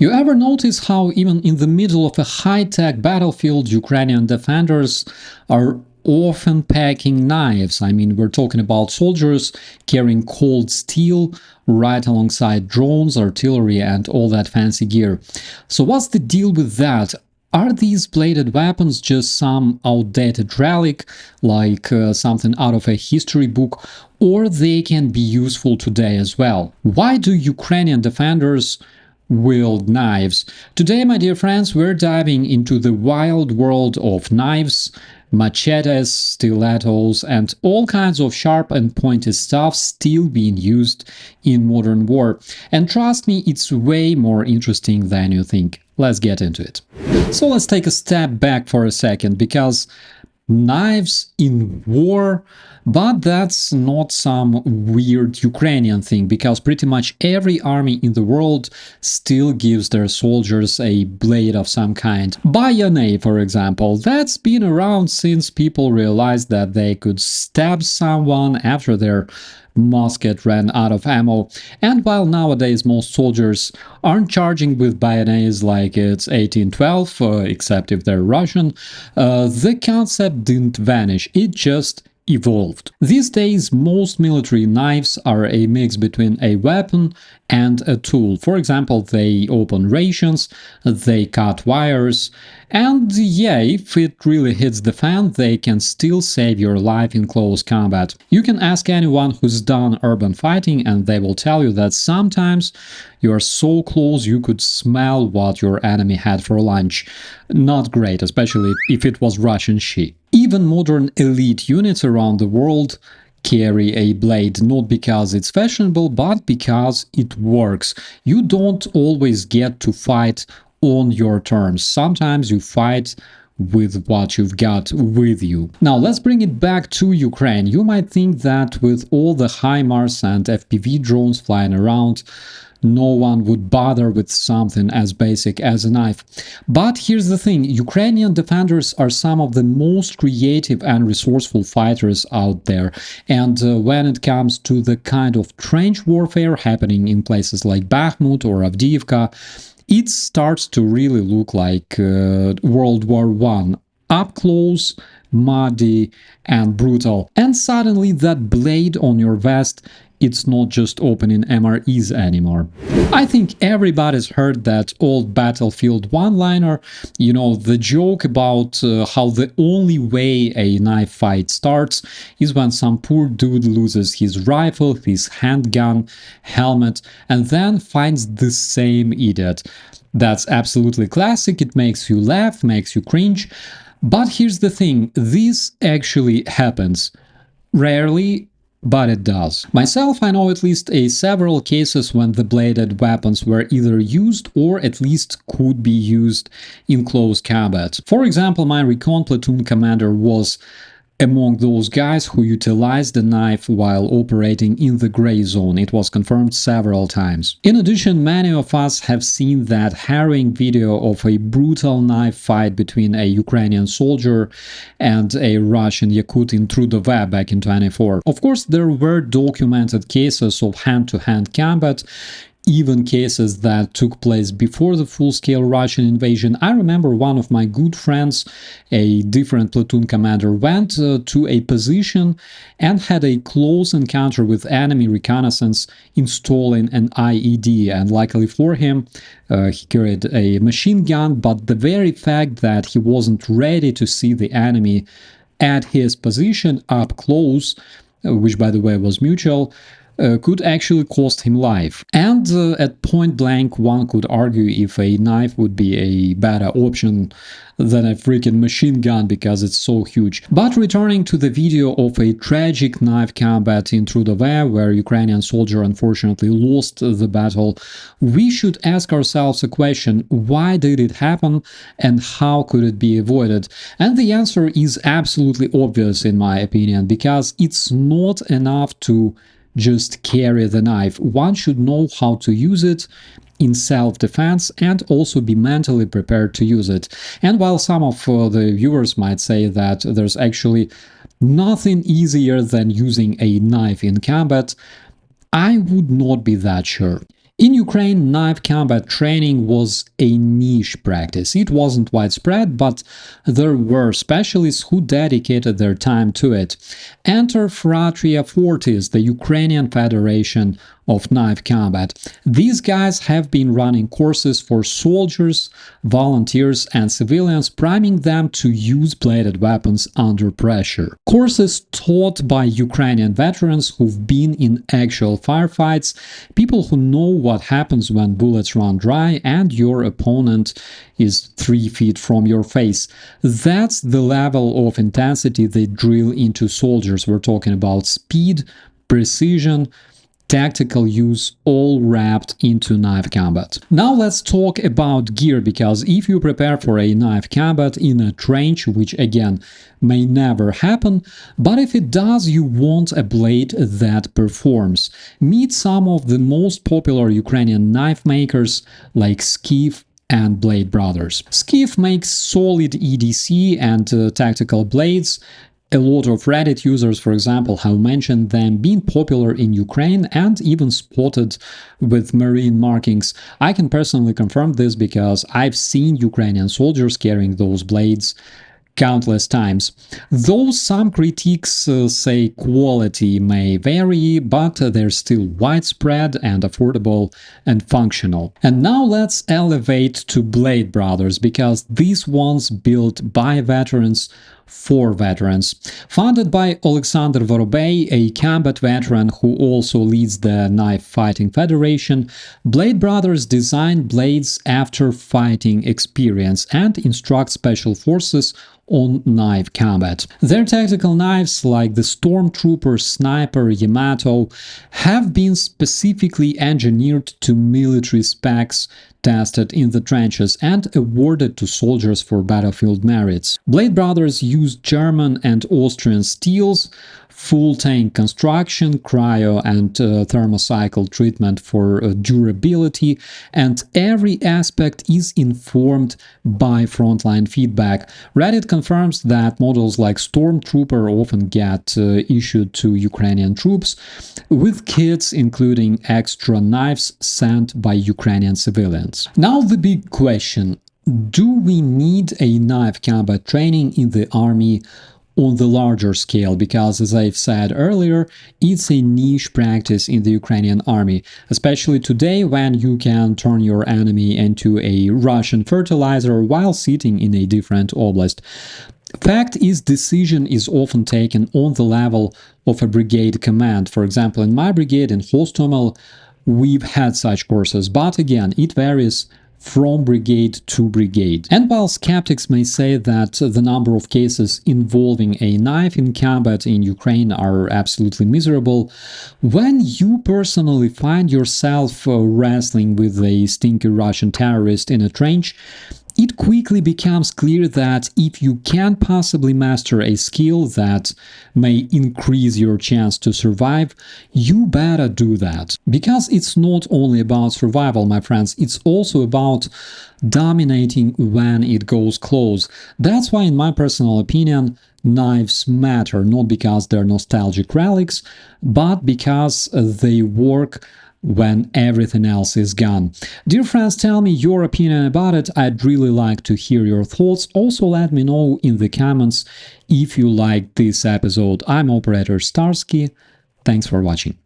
You ever notice how even in the middle of a high-tech battlefield, Ukrainian defenders are often packing knives? I mean, we're talking about soldiers carrying cold steel right alongside drones, artillery, and all that fancy gear. So what's the deal with that? Are these bladed weapons just some outdated relic, like something out of a history book, or they can be useful today as well? Why do Ukrainian defenders wield knives? Today, my dear friends, we're diving into the wild world of knives, machetes, stilettos, and all kinds of sharp and pointy stuff still being used in modern war. And trust me, it's way more interesting than you think. Let's get into it. So let's take a step back for a second, because knives in war, but that's not some weird Ukrainian thing, because pretty much every army in the world still gives their soldiers a blade of some kind. Bayonet, for example, that's been around since people realized that they could stab someone after their musket ran out of ammo. And while nowadays most soldiers aren't charging with bayonets like it's 1812, except if they're Russian, the concept didn't vanish, it just evolved. These days, most military knives are a mix between a weapon and a tool. For example, they open rations, they cut wires, and yeah, if it really hits the fan, they can still save your life in close combat. You can ask anyone who's done urban fighting and they will tell you that sometimes you are so close you could smell what your enemy had for lunch. Not great, especially if it was Russian shit. Even modern elite units around the world carry a blade, not because it's fashionable, but because it works. You don't always get to fight on your terms. Sometimes you fight with what you've got with you. Now let's bring it back to Ukraine. You might think that with all the HIMARS and FPV drones flying around, no one would bother with something as basic as a knife. But here's the thing, Ukrainian defenders are some of the most creative and resourceful fighters out there. And when it comes to the kind of trench warfare happening in places like Bakhmut or Avdiivka, it starts to really look like World War I. Up close, muddy, and brutal. And suddenly that blade on your vest, it's not just opening MREs anymore. I think everybody's heard that old battlefield one-liner, you know, the joke about how the only way a knife fight starts is when some poor dude loses his rifle, his handgun, helmet, and then finds the same idiot. That's absolutely classic, it makes you laugh, makes you cringe. But here's the thing, this actually happens. Rarely, but it does. Myself, I know at least several cases when the bladed weapons were either used or at least could be used in close combat. For example, my recon platoon commander was among those guys who utilized the knife while operating in the gray zone. It was confirmed several times. In addition, many of us have seen that harrowing video of a brutal knife fight between a Ukrainian soldier and a Russian Yakut in Through the Web back in 2024. Of course, there were documented cases of hand-to-hand combat, even cases that took place before the full-scale Russian invasion. I remember one of my good friends, a different platoon commander, went to a position and had a close encounter with enemy reconnaissance installing an IED, and luckily for him, he carried a machine gun, but the very fact that he wasn't ready to see the enemy at his position up close, which by the way was mutual, could actually cost him life. And at point blank, one could argue if a knife would be a better option than a freaking machine gun because it's so huge. But returning to the video of a tragic knife combat in Through the Web, where Ukrainian soldier unfortunately lost the battle, we should ask ourselves a question: why did it happen and how could it be avoided? And the answer is absolutely obvious in my opinion, because it's not enough to just carry the knife. One should know how to use it in self-defense and also be mentally prepared to use it. And while some of the viewers might say that there's actually nothing easier than using a knife in combat, I would not be that sure. In Ukraine, knife combat training was a niche practice. It wasn't widespread, but there were specialists who dedicated their time to it. Enter Fratria Fortis, the Ukrainian Federation of Knife Combat. These guys have been running courses for soldiers, volunteers, and civilians, priming them to use bladed weapons under pressure. Courses taught by Ukrainian veterans who've been in actual firefights, people who know what happens when bullets run dry and your opponent is 3 feet from your face. That's the level of intensity they drill into soldiers. We're talking about speed, precision, tactical use, all wrapped into knife combat. Now let's talk about gear, because if you prepare for a knife combat in a trench, which again may never happen, but if it does, you want a blade that performs. Meet some of the most popular Ukrainian knife makers like Skif and Blade Brothers. Skif makes solid EDC and tactical blades. A lot of Reddit users, for example, have mentioned them being popular in Ukraine and even spotted with marine markings. I can personally confirm this because I've seen Ukrainian soldiers carrying those blades countless times. Though some critiques say quality may vary, but they're still widespread and affordable and functional. And now let's elevate to Blade Brothers, because these ones built by veterans for veterans. Founded by Alexander Vorobey, a combat veteran who also leads the Knife Fighting Federation, Blade Brothers design blades after fighting experience and instruct special forces on knife combat. Their tactical knives, like the Stormtrooper, Sniper, Yamato, have been specifically engineered to military specs, tested in the trenches, and awarded to soldiers for battlefield merits. Blade Brothers used German and Austrian steels, full tank construction, cryo and thermocycle treatment for durability, and every aspect is informed by frontline feedback. Reddit confirms that models like Stormtrooper often get issued to Ukrainian troops, with kits including extra knives sent by Ukrainian civilians. Now the big question: do we need a knife combat training in the army on the larger scale? Because, as I've said earlier, it's a niche practice in the Ukrainian army, especially today when you can turn your enemy into a Russian fertilizer while sitting in a different oblast. Fact is, decision is often taken on the level of a brigade command. For example, in my brigade in Hostomel, we've had such courses, but again, it varies from brigade to brigade. And while skeptics may say that the number of cases involving a knife in combat in Ukraine are absolutely miserable, when you personally find yourself wrestling with a stinky Russian terrorist in a trench, it quickly becomes clear that if you can't possibly master a skill that may increase your chance to survive, you better do that. Because it's not only about survival, my friends, it's also about dominating when it goes close. That's why, in my personal opinion, knives matter, not because they're nostalgic relics, but because they work when everything else is gone. Dear friends, tell me your opinion about it. I'd really like to hear your thoughts. Also, let me know in the comments if you liked this episode. I'm operator Starsky. Thanks for watching.